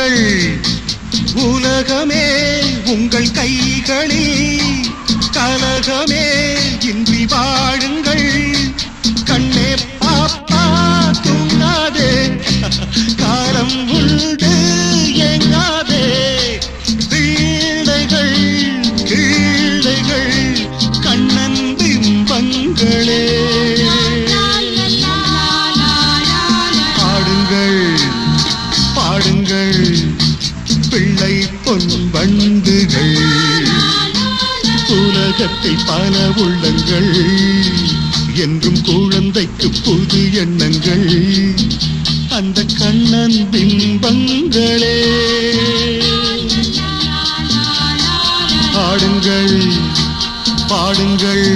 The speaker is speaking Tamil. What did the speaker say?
பாடுங்கள் உலகமே உங்கள் கைகளில் கலகமே இன்றி வாழுங்கள் கண்ணே பாப்பா தூங்காதே காலம் உண்டு எங்காதே வீடைகள் கீழைகள் கண்ணன் பிம்பங்களே பாடுங்கள் பிள்ளை பொன் வண்டுகள் உலகத்தில் பல உள்ளங்கள் என்றும் குழந்தைக்கு புது எண்ணங்கள் அந்த கண்ணன் பிம்பங்களே பாடுங்கள் பாடுங்கள்